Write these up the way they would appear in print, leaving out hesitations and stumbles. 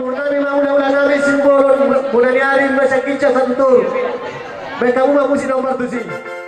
nami mauna-una nami simbolo munaniarin masyakicha santur. Mereka umah musi nomor 7.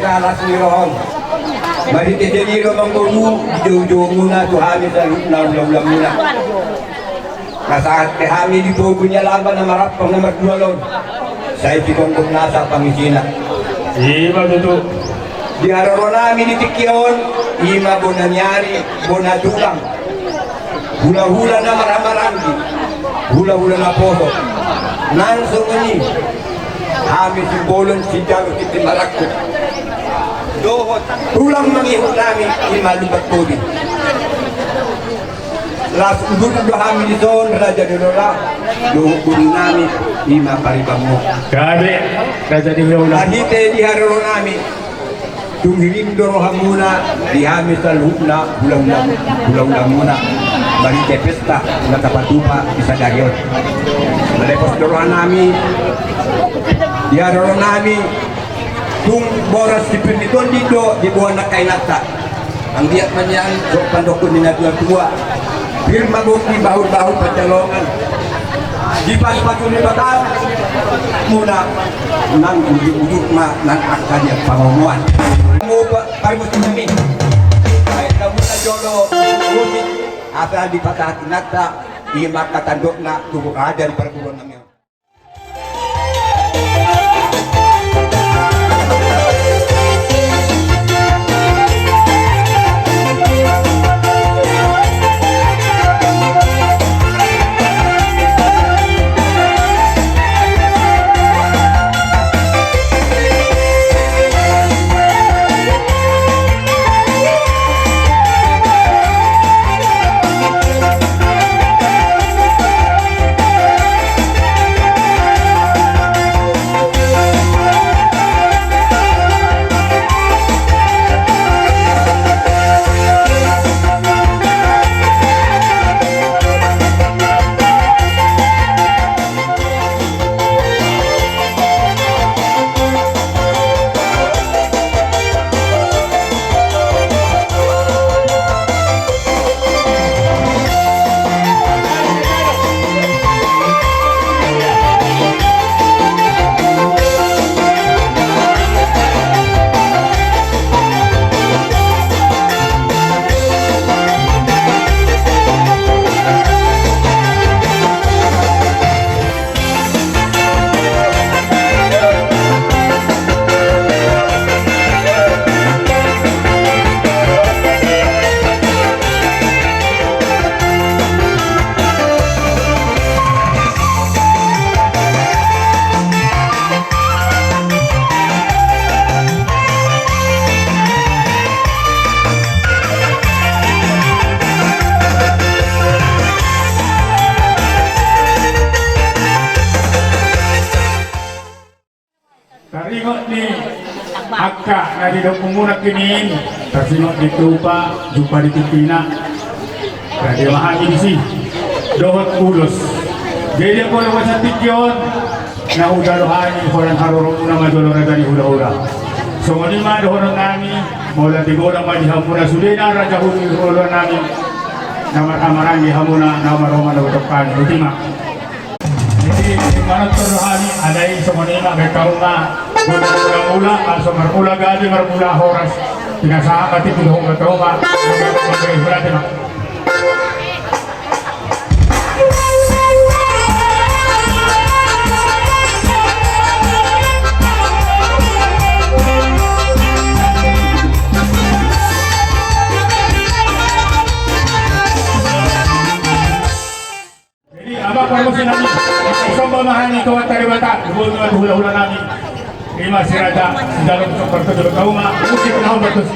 Alas niroon. Marititiliro mang guru, jauh-jauh muna, tuhami sa ulam-ulam muna. Kasaat kami dito punya laban na marapang na magdualon. Sa itikong nasa pangisina. Iya betul. Di araw namin itikyon, ima po nangyari, po natulang. Hula-hula na maramarangi, hula-hula na poso. Nansong ini, kami simbolon si Jago Kitimarakot. Dohot, ulang mangihot namin, ima lubat tubig. Las udun kami di zon, Raja Dolola, dohot namin, ima paribang mo. Kade, Raja Dolola. Lahite di araw namin, tungirin dorohan muna, dihami sa lupna, hulang-hulang muna. Barite pesta, natapatupa, isa dayon. Malepos dorohan namin, di araw namin, kung boras di piniton dito, di buwan na kay nata. Ang diat man yan, so pandokon ni natuwa. Firma mo ni bahul-bahul pagjalongan. Di pas-pasun ni batal, muna, nang ujuk-ujuk ma, nang akan yang pangamuan. Mo parimo sinami. Ay kamu na jolo, musik, asa di patah nata, ima katandok na tubuh adan perguruan namin. Taringot ni Akka na di daw pumunak kinin. Tasingot di tupa, jumpa di tipina. Kaya mahagi di si dohot ulos. Jadi ko naman sa tikyon na udaluhan yung korang harurong na madulong na gani hula-hula. So ngalima dohon namin, mula di ko lang madiham muna sudina raja hula namin na matamarang diham muna na maroma na utapkan. Ultima. Jadi, manot ko rohani, alay sa manila, may kaunga, mula-mula, also marmula gadi, marmula horas. Pinasahan ka tipid hong katroma. Mag-ibig natin ha. Jadi, abang promosi namin. Isang mamahal ikaw at taribata. Lubog at hula-hula namin. Lima sirada, si dalam seperti itu tahu mah, musik naon bagus.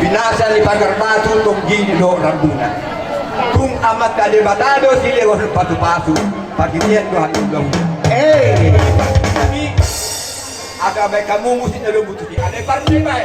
binasa ni pagar batu tong gini do rambuna kung amat kalibatado sila ko patu-patu pagkitiyan ko hanggang gaw kami aga may kamu mesti na lubuto di ada parti bay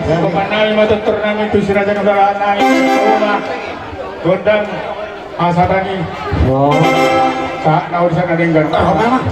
Pemanai mata turnamen itu siraja negara naik rumah gondang asatani Oh. tak naur sana dengar. Apa mah?